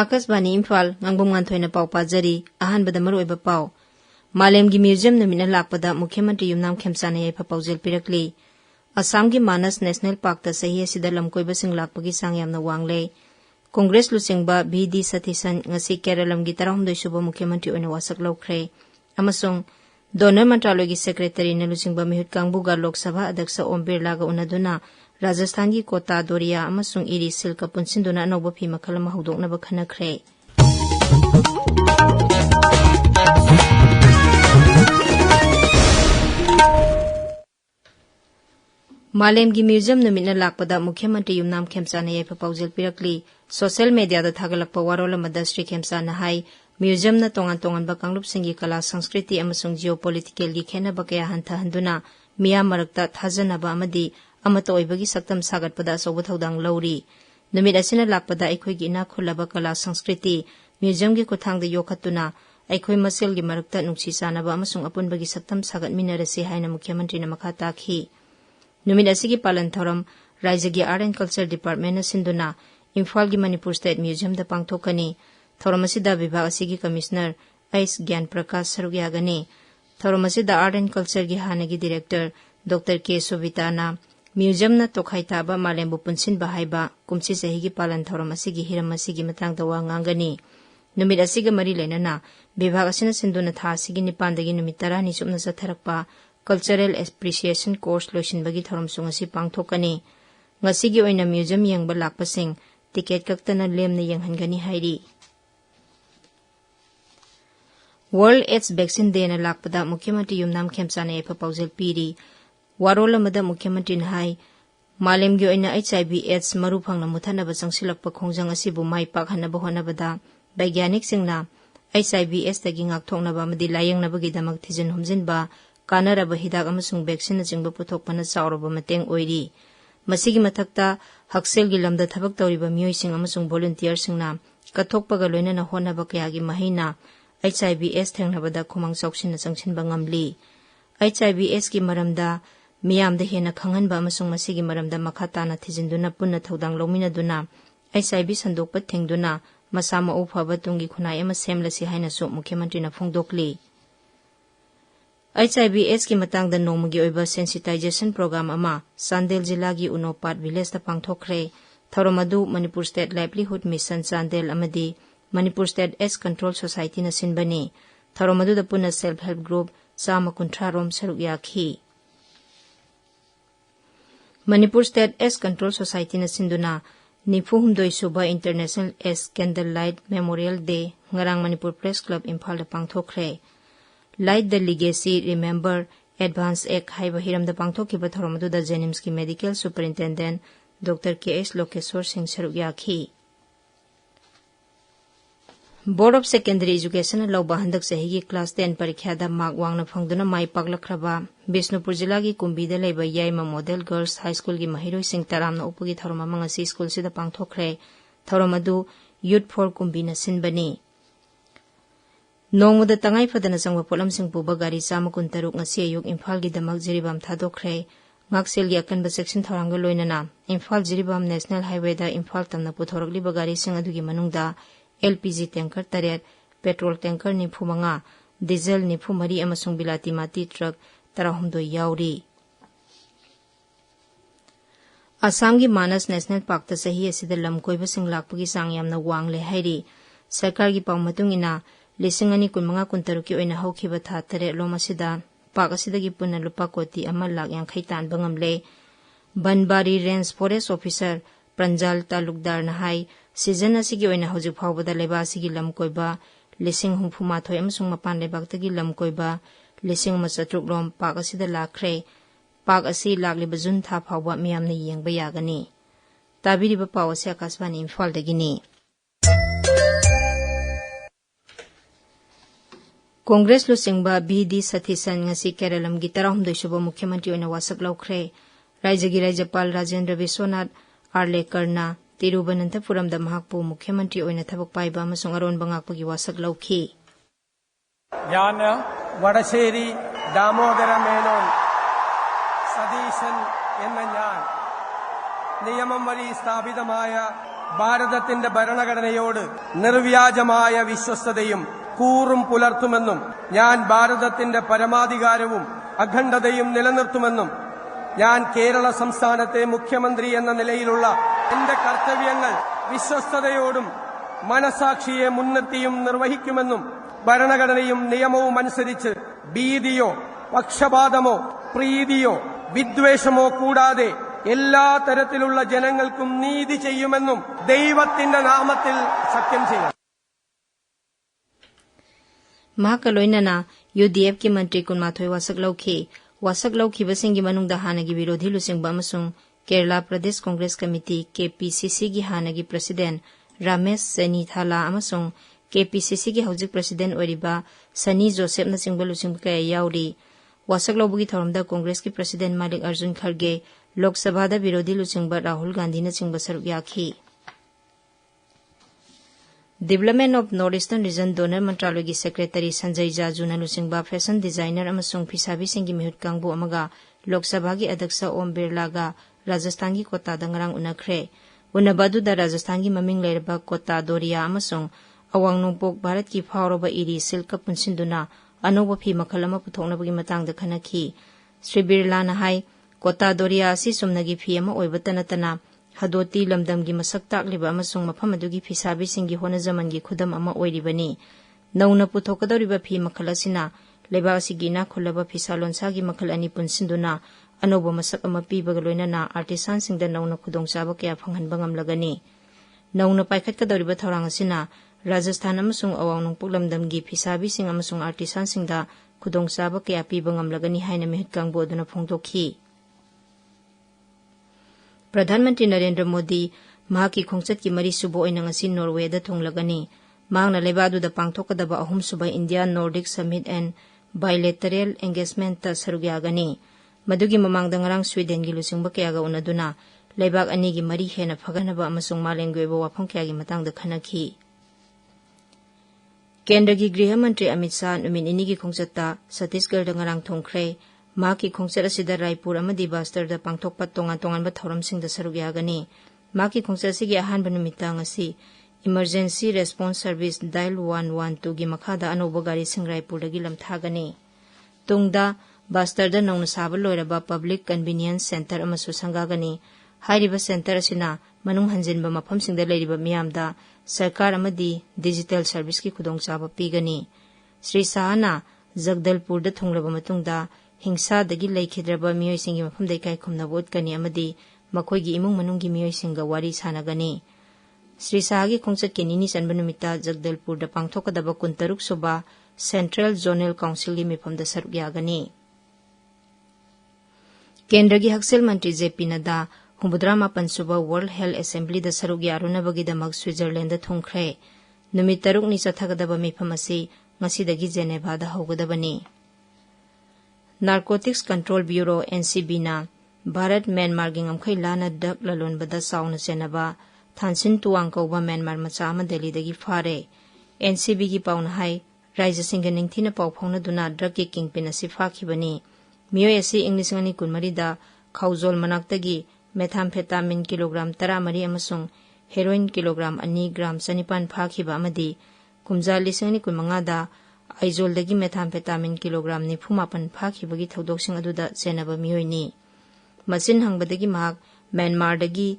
Akashvani Imphal Ngangbam Nganthoi पाव पाजरी अहानबदा मरुइबा पाव मालेमगी museum नुमिना लाकपदा मुख्यमंत्री युमनाम खेमसाना याइफा पाउजेल पिरकली असम की मानस national park ता सही असिदा लमकोइबसिंग लाकपगी सांग यामना वांगले कांग्रेस लुचिंगबा बीडी सतीसन ngasi केरलम की 13 सुबा मुख्यमंत्री ओइना वासक लौख्रे अमसोंग डोनर मंत्रालय की सेक्रेटरी ने लुचिंगबा मिहुत कांगबुगा लोकसभा अध्यक्ष ओम बिरला गा उनादुना राजस्थान की कोटा दोरिया अमसोंग इरी सिल्क पुनसिंदुना अनौबा फी मखल अमा हौदोकनबा खनख्रे मालेम की म्यूजियम नुमिना लाकपदा मुख्यमंत्री युमनाम खेमसाना याइफा पाउजेल पिरकली सोशल मीडिया दा थागलकपा वारोल अमदा श्री खेमसाना हाई म्यूजियम न तोंगान तोंगानबा कांगलुपसिंगी कला संस्कृति अमसोंग जियोपॉलिटिकल की खेनबा कया हंथहंदुना मिया मरकता थाजनबा अमदी अमत ओइबगी सक्तम सागतपदा असौबा थौदांग लौरी नुमित असिना लाकपदा अखोइगी इना खुलबा कला संस्कृति म्यूजियम की खुथांगदा योखतुना अखोइ मसेलगी मरकता नुंगसी चानबा अमसोंग अपुनबगी सक्तम सागतमिनरसे हाइना मुख्यमंत्री न मखा ताखी नुमित असिगी पालन थौरम राज्य की आर्ट एंड कल्चर डिपार्टमेंट सिंधुना इम्फाल की मणिपुर स्टेट म्यूजियम दा पांगथोकनी थौरम असिदा विभाग असिगी कमिश्नर एस ज्ञान प्रकाश सरुक यागनी थौरम असिदा आर्ट एंड कल्चर की हानगी डायरेक्टर डॉक्टर के सोविताना म्यूजियम न तोखाइताबा मालेमबु पुनसिनबा हाइबा कुमसी सहीगी पालन थौरम असिगी हिरम असिगी मतंगदा वा nganggani नुमित असिगा मरी लेनना विभाग असिना सिंधुना था असिगी निपानदगी नुमित 10 सुमना चथरकपा कल्चरल एप्रिसिएशन कोर्स लोइसिनबगी थौरम सुंगसी पांगथोकनी ngasiगी ओइना म्यूजियम यंगबा लाकपसिंग टिकेट कक्तना लेमना यंगहनगनी हाइरी वर्ल्ड एड्स वैक्सीन डे न लाकपदा मुख्यमंत्री युमनाम खेमसाना याइफा पाउजेल पीरी वारोल अमदा मुख्यमंत्री हाई मालेमगी ओइना HIV एड्स मरु फंगना मुथानबा चंगसिलकपा खोंजंग असिबु माइ पाखहनबा होनबदा वैज्ञानिक सिंगना HIV एड्स तगी ngakthoknaba amadi layengnaबगी दमक थिजन हमजिनबा कानरबा हिदाक अमसुंग वैक्सीन चिंगबा पुथोकपना चावरबा mateंग ओइरी मसिगी मथक्ता हक्सेलगी लमदा थबक तौरिबा मियोइसिंग अमसुंग वॉलंटियरसिंगना कथोकपगा लोइनना होनबा कयागी महिना HIV एड्स थेंगनबदा खुमंग चौक्सिन चंगसिनबा ngamli HIV एड्स की मरमदा मियामदा हेना खंगनबा अमसुंग मसिगी मरमदा मखा ताना थिजिनदुना पुन्ना थौदांग लौमिनदुना HIV संदोकपा थेंगदुना मसामा उफाबा तुंगी खुनाय अमा सेमलसी हाइनासु मुख्यमंत्री फोंदोकली HIV एड्स की मतंगदा नोमगी ओइबा सेंसिटाइजेशन प्रोग्राम अमा चांदेल जिला की उनोपाट विलेज दा पांगथोखरे थौरमदु Manipur state livelihood mission Chandel अमदी Manipur state AIDS control society न सिनबनी थौरमदु दा पुन्ना सेल्फ हेल्प ग्रुप 150 रोम सरुक याखी Manipur state AIDS control society न सिंधुना 94 सुबा international AIDS candle light memorial day ngarang Manipur press club Imphal दा पांगथोखरे light the legacy remember advance act हाइबा हिरमदा पांगथोखिबा थौरमदुदा जेनिम्स की medical superintendent doctor KS Lokeshwar Singh सरुक याखी बोर्ड ऑफ सेकेंडरी एजुकेशन लौबा हंदक सही की क्लास 10 परीक्षा दा मार्क वांगना फंगदुना माई पागलखरबा बिष्णुपुर जिला की कुंबीदा लेबा याइमा मॉडल गर्ल्स हाई स्कूल की महिरोई सिंह तरामना उपगी थौरम मंगसी स्कूल सिदा पांगथोखरे थौरमदु यूथ फॉर कुंबीना सिनबनी नोंगमदा तंगाई फदना संगबा पोलम सिंह पुबा गाड़ी 113 ngasi ayuk इम्फाल की दमक जिरीबाम थादोखरे ngakselgi akanba section thoranga loinana Imphal Jiribam national highway दा इम्फाल तमना पुथोरकलिबा गाड़ी सिंह अदुगी मनुंगदा LPG tanker 3 petrol tanker 95 diesel 93 अमसुंग बिलाती माती ट्रक 13 याउरी असम की मानस नेशनल पार्क ता सही असिदा लमकोइबा सिंह लाकपगी सांग यामना वांगले हाइरी सरकार की पाउ मतुंगिना 2015 की ओइना हौखिबा था 3 लोम असिदा पाक असिदगी पुन्ना लुपा कोटी 1 लाख यांखै तानबा ngamle Banbari range forest officer Pranjal Talukdar नहाई सीजन असिगी ओइना हौजिक फावबदा लेबा असिगी लमकोइबा 1968 अमसुंग मपान लेबाक्तगी लमकोइबा 1970 लोम पाक असिदा लाखरे पाक असि लाखलिबा जुन था फावबा मियामना येंगबा यागनी ताबिरिबा पाव असे आकाशवाणी इम्फाल दगिनी कांग्रेस लुसिंगबा BD सतीसन ngasi केरलम की 13 सुबा मुख्यमंत्री ओइना वासक लौखरे राज्य की राज्यपाल राजेंद्र विश्वनाथ आर्लेकरना तिरुवनंतपुरम दा महाकपु मुख्यमंत्री ओइना थबक पाइबा अमसुंग अरोन बंगाकपगी वासक लौखी यान वडसेरी दामोदर मेनोन सदीशन एन्न ഞാൻ നിയമം വഴി സ്ഥാപിതമായ ഭാരതത്തിന്റെ ഭരണഘടനയോട് നിർവ്യാജമായ വിശ്വസ്തതയും കൂറും പുലർത്തുമെന്നും ഞാൻ ഭാരതത്തിന്റെ പരമാധികാരവും അഖണ്ഡതയും നിലനിർത്തുമെന്നും ഞാൻ കേരള സംസ്ഥാനത്തെ മുഖ്യമന്ത്രി എന്ന നിലയിലുള്ള എന്റെ കർത്തവ്യങ്ങൾ വിശ്വസ്തയോടും മനസാക്ഷിയെ മുൻനിർത്തിയും നിർവഹിക്കുമെന്നും ഭരണഘടനയും നിയമവും അനുസരിച്ച് ഭീതിയോ പക്ഷപാതമോ പ്രീതിയോ വിദ്വേഷമോ കൂടാതെ എല്ലാ തരത്തിലുള്ള ജനങ്ങൾക്കും നീതി ചെയ്യുമെന്നും ദൈവത്തിന്റെ നാമത്തിൽ സത്യം ചെയ്യാം. Mahakaloinana UDF ki mantri kunmathoi wasak laukhibasingi manungda hanagi virodhi lusingba amasung Kerala Pradesh Congress Committee KPCC gi hanagi President Ramesh Senithala amasung KPCC gi hojik President oriba Sani Joseph na singba lusingba kaya yauri. Wasak laubugi thoramda Congress ki President Malik Arjun Kharge Lok Sabha da virodhi lusingba Rahul Gandhi na singba saruk yakhi. Development of Northeastern Region Donor Mantraloy gi Secretary Sanjay Jaju na lusingba Fashion Designer amasung Phisabi singi mihut kangbu amaga Lok Sabha gi Adaksa Om Birla ga Rajasthan gi Kota da ngarang unakre. Unabadu da Rajasthan gi maming leirba Kota Doria amasung Awang Nungpok Bharat ki phauroba iri silka punsinduna anoba phi makhal ama puthoknabagi matangda khanakhi. Sri Birla na hai Kota Doria asi sumnagi phi ama oibatanatana Hadoti lamdamgi masak takliba amasung mafam adugi phisabi singi honazamangi khudam ama oiribani. Nauna puthokadoriba phi makhal asina leba asigi na khulaba phisalonsagi makhal ani punsinduna anoba masak ama pibaga loinana artisan singda nauna khudongchaba kaya phanghanba ngamlagani. Nauna paikhatkadoriba thorang asina Rajasthan amasung Awang Nungpok lamdamgi phisabi sing amasung artisan singda khudongchaba kaya piba ngamlagani haina mehut kangbo aduna phongdokhi. Pradhanmantri Narendra Modi mahaki khongchat ki mari subo oina ngasi Norway da thonglagani. Mahakna lebadu da pangthokadaba ahum suba India Nordic Summit and Bilateral Engagement ta sarugyagani. Madugi mamangda ngarang Sweden gi lusingba kayaga unaduna lebak ani gi mari hena phaganaba amasung malengwe bo wafam kayagi matangda khanakhi. Kendra gi Griha Mantri Amit Shah numin ini gi khongchatta Chhattisgarh da ngarang thongkhre. Mahaki khongchat asida Raipur amadi Bastar da pangthokpa tongan ba thoramsing da sarugyagani. Mahaki khongchat sigi ahanba numita ngasi Emergency Response Service Dial 112 gi makhada anoba gari sing Raipur da gi lamthagani. Tungda Bastar da nongna saba loiraba Public Convenience Center amasu sangagani. Hairiba center asina manung hanjinba mafamsing da leiriba miyamda sarkar amadi digital service ki khudongchaba pigani. Sri Sahana Jagdalpur da thonglaba matungda Hingsa dagi laikhidraba miyoi singi mafam daikai khumnabot kani amadi makhoi gi imung manung gi miyoi singa wari sanagani. Sri Sahagi khongchat ke nini sanba numita Jagdalpur da pangthokadaba 13 suba Central Zonal Council gi mifam da saruk yagani. Kendra gi Haksel Mantri JP Nada Humbudrama Pansuba World Health Assembly da saruk yarunabagi damak Switzerland da thongkhre. Numit 3 ni chathagadaba mifam asi ngasidagi Geneva da haugadabani. Narcotics Control Bureau NCB na Bharat Myanmar gi ngamkhai lana dak lalon bada sauna senaba thansin tuang kauba Myanmar macha ama Delhi dagi fare. NCB gi pauna hai Raija singa ningthina pau phongna duna drug ki kingpin asi fakhibani. Miyoi asi English ngani kunmari da khaujol manaktagi methamphetamine kilogram 13 amasung heroin kilogram 2 gram 9 phakhiba amadi kumja lisingani kunmanga da Aizol dagi methamphetamine kilogram 98 phakibagi thodok sing aduda senaba miyoi ni. Masin hangbadagi mahak Myanmar dagi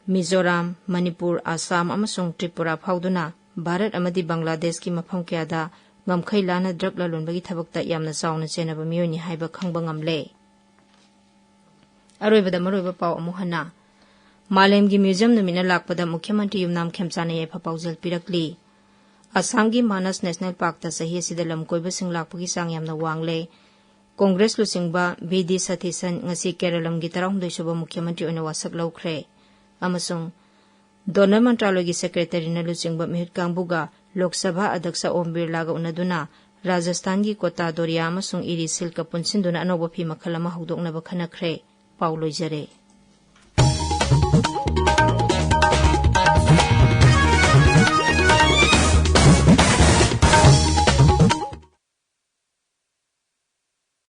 Mizoram, Manipur, Assam amasung Tripura phauduna Bharat amadi Bangladesh ki mafam kyada ngamkhai lana drug lalonbagi thabakta yamna chauna senaba miyoi ni haiba khangba ngamle. Aroibada maroiba paw amuhana Malemgi Museum numina lakpada Mukhyamantri Yumnam Khemchana yaifa paujal pirakli. Assamgi Manas National Park ta sahi asida lamkoiba sing lakpagi sang yamna wangle. Congress lusingba BD Sathisan ngasi Keralamgi 32 suba Mukhyamantri oina wasak laukhre. Amasung Donor Mantraloy gi Secretary na lusingba mihut kangbuga Lok Sabha Adaksa Om Birla ga unaduna Rajasthan gi Kota Doria amasung iri silka punsinduna anoba phi makhalama hudoknaba khanakre. Paulo Jare.